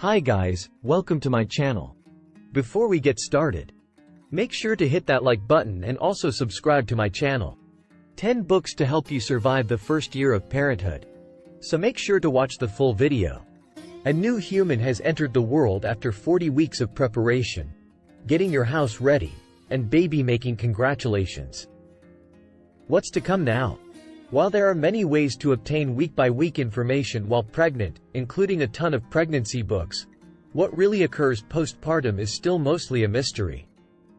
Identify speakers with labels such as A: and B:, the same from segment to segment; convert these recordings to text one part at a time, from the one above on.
A: Hi guys, welcome to my channel. Before we get started, make sure to hit that like button and also subscribe to my channel. 10 books to help you survive the first year of parenthood. So make sure to watch the full video. A new human has entered the world after 40 weeks of preparation, getting your house ready, and baby making. Congratulations. What's to come now? While there are many ways to obtain week-by-week information while pregnant, including a ton of pregnancy books, what really occurs postpartum is still mostly a mystery.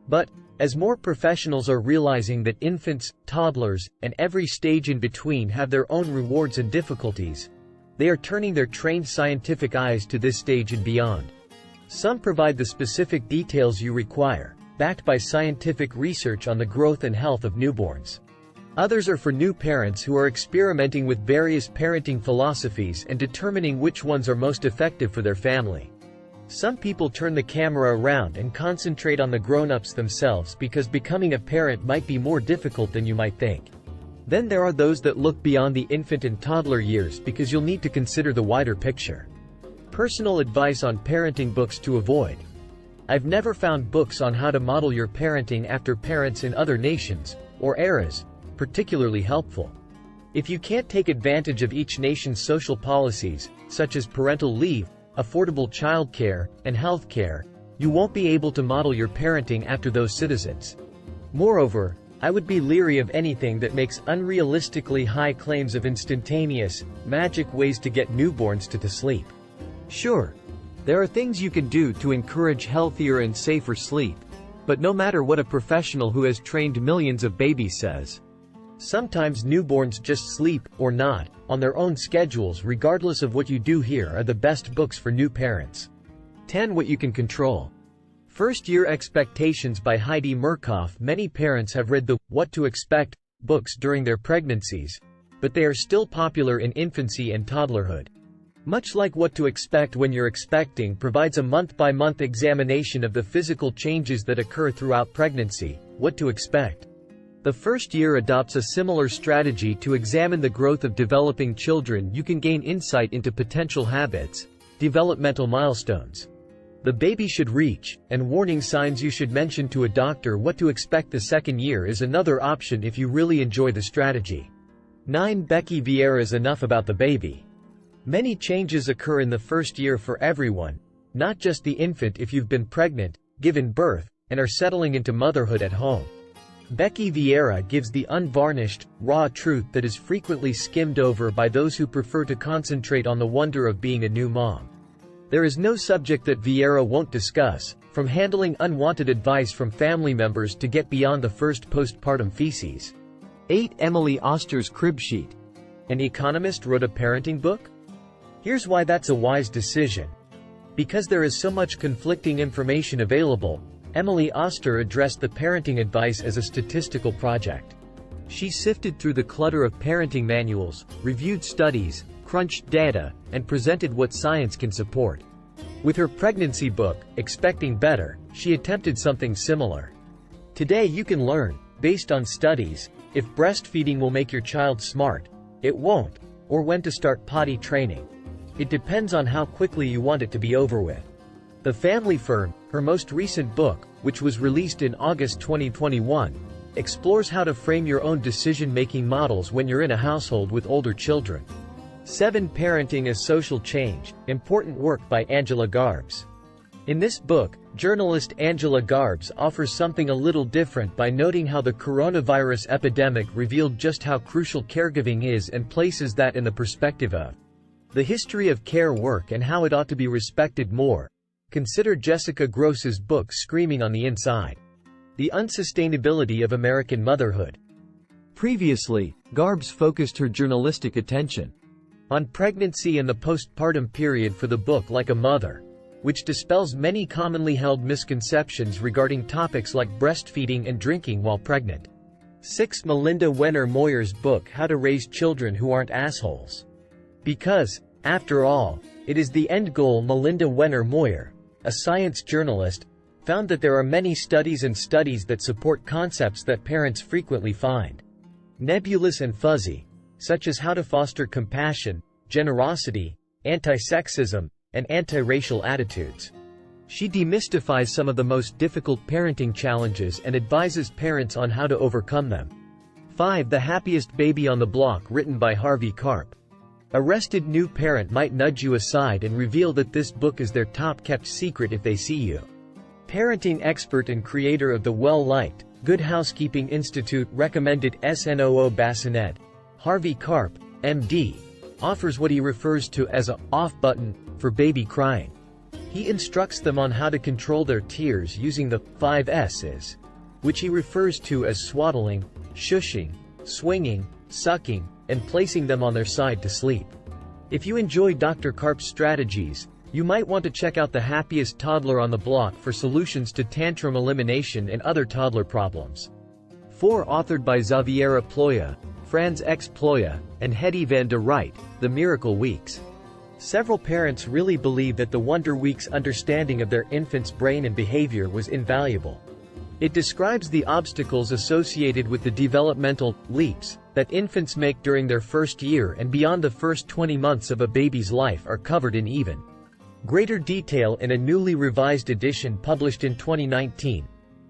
A: But, as more professionals are realizing that infants, toddlers, and every stage in between have their own rewards and difficulties, they are turning their trained scientific eyes to this stage and beyond. Some provide the specific details you require, backed by scientific research on the growth and health of newborns. Others are for new parents who are experimenting with various parenting philosophies and determining which ones are most effective for their family. Some people turn the camera around and concentrate on the grown-ups themselves because becoming a parent might be more difficult than you might think. Then there are those that look beyond the infant and toddler years because you'll need to consider the wider picture. Personal advice on parenting books to avoid. I've never found books on how to model your parenting after parents in other nations or eras particularly helpful. If you can't take advantage of each nation's social policies, such as parental leave, affordable childcare, and health care, you won't be able to model your parenting after those citizens. Moreover, I would be leery of anything that makes unrealistically high claims of instantaneous, magic ways to get newborns to sleep. Sure, there are things you can do to encourage healthier and safer sleep, but no matter what a professional who has trained millions of babies says, sometimes newborns just sleep, or not, on their own schedules. Regardless of what you do, here are the best books for new parents. 10 What You Can Control. First Year Expectations by Heidi Murkoff. Many parents have read the What to Expect books during their pregnancies, but they are still popular in infancy and toddlerhood. Much like What to Expect When You're Expecting provides a month-by-month examination of the physical changes that occur throughout pregnancy, What to Expect. The First Year adopts a similar strategy to examine the growth of developing children. You can gain insight into potential habits, developmental milestones the baby should reach, and warning signs you should mention to a doctor. What to Expect the Second Year is another option if you really enjoy the strategy. 9 Becky Vieira's Enough About the Baby. Many changes occur in the first year for everyone, not just the infant. If you've been pregnant, given birth, and are settling into motherhood at home, Becky Vieira gives the unvarnished, raw truth that is frequently skimmed over by those who prefer to concentrate on the wonder of being a new mom. There is no subject that Vieira won't discuss, from handling unwanted advice from family members to get beyond the first postpartum feces. 8 Emily Oster's Crib Sheet. An economist wrote a parenting book? Here's why that's a wise decision. Because there is so much conflicting information available, Emily Oster addressed the parenting advice as a statistical project. She sifted through the clutter of parenting manuals, reviewed studies, crunched data, and presented what science can support. With her pregnancy book, Expecting Better, she attempted something similar. Today you can learn, based on studies, if breastfeeding will make your child smart, it won't, or when to start potty training. It depends on how quickly you want it to be over with. The Family Firm, her most recent book, which was released in August 2021, explores how to frame your own decision-making models when you're in a household with older children. 7 Parenting as Social Change, Important Work by Angela Garbes. In this book, journalist Angela Garbes offers something a little different by noting how the coronavirus epidemic revealed just how crucial caregiving is and places that in the perspective of the history of care work and how it ought to be respected more. Consider Jessica Gross's book Screaming on the Inside. The Unsustainability of American Motherhood. Previously, Garbes focused her journalistic attention on pregnancy and the postpartum period for the book Like a Mother, which dispels many commonly held misconceptions regarding topics like breastfeeding and drinking while pregnant. 6 Melinda Wenner Moyer's book How to Raise Children Who Aren't Assholes. Because, after all, it is the end goal. Melinda Wenner Moyer, a science journalist, found that there are many studies that support concepts that parents frequently find nebulous and fuzzy, such as how to foster compassion, generosity, anti-sexism, and anti-racial attitudes. She demystifies some of the most difficult parenting challenges and advises parents on how to overcome them. 5. The Happiest Baby on the Block, written by Harvey Karp. A rested new parent might nudge you aside and reveal that this book is their top-kept secret if they see you. Parenting expert and creator of the well-liked Good Housekeeping Institute recommended SNOO bassinet, Harvey Karp, MD, offers what he refers to as a off button for baby crying. He instructs them on how to control their tears using the 5 S's, which he refers to as swaddling, shushing, swinging, sucking, and placing them on their side to sleep. If you enjoy Dr. Karp's strategies, you might want to check out The Happiest Toddler on the Block for solutions to tantrum elimination and other toddler problems. 4. Authored by Xaviera Ploya, Franz X. Ploya, and Hedy van der Wright, The Miracle Weeks. Several parents really believe that the Wonder Weeks' understanding of their infant's brain and behavior was invaluable. It describes the obstacles associated with the developmental leaps that infants make during their first year and beyond. The first 20 months of a baby's life are covered in even greater detail in a newly revised edition published in 2019,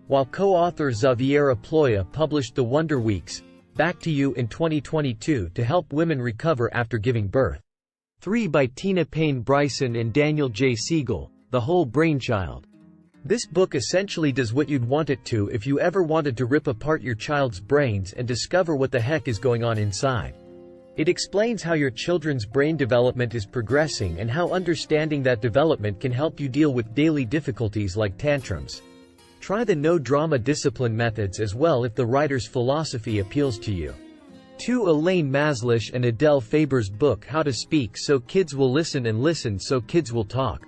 A: while co-author Xaviera Ploya published The Wonder Weeks, Back to You in 2022 to help women recover after giving birth. 3. By Tina Payne Bryson and Daniel J. Siegel, The Whole Brainchild. This book essentially does what you'd want it to if you ever wanted to rip apart your child's brains and discover what the heck is going on inside. It explains how your children's brain development is progressing and how understanding that development can help you deal with daily difficulties like tantrums. Try the no-drama discipline methods as well if the writer's philosophy appeals to you. 2. Elaine Maslish and Adele Faber's book How to Speak So Kids Will Listen and Listen So Kids Will Talk.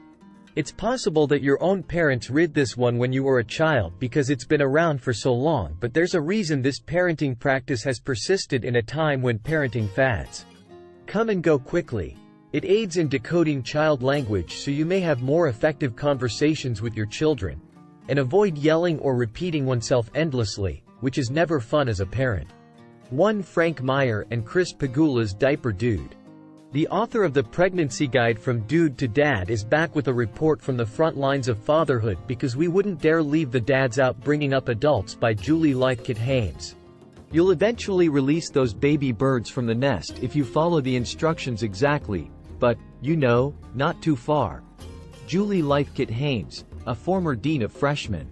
A: It's possible that your own parents read this one when you were a child because it's been around for so long, but there's a reason this parenting practice has persisted in a time when parenting fads come and go quickly. It aids in decoding child language so you may have more effective conversations with your children and avoid yelling or repeating oneself endlessly, which is never fun as a parent. 1. Frank Meyer and Chris Pegula's Diaper Dude. The author of the Pregnancy Guide From Dude to Dad is back with a report from the front lines of fatherhood because we wouldn't dare leave the dads out bringing up adults by Julie Lythcott-Haims. You'll eventually release those baby birds from the nest if you follow the instructions exactly, but, not too far. Julie Lythcott-Haims, a former dean of freshmen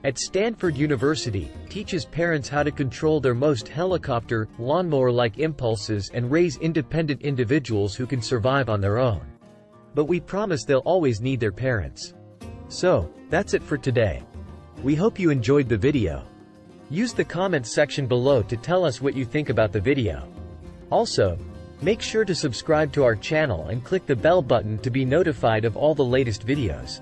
A: at Stanford University, teaches parents how to control their most helicopter, lawnmower-like impulses and raise independent individuals who can survive on their own. But we promise they'll always need their parents. So, that's it for today. We hope you enjoyed the video. Use the comments section below to tell us what you think about the video. Also, make sure to subscribe to our channel and click the bell button to be notified of all the latest videos.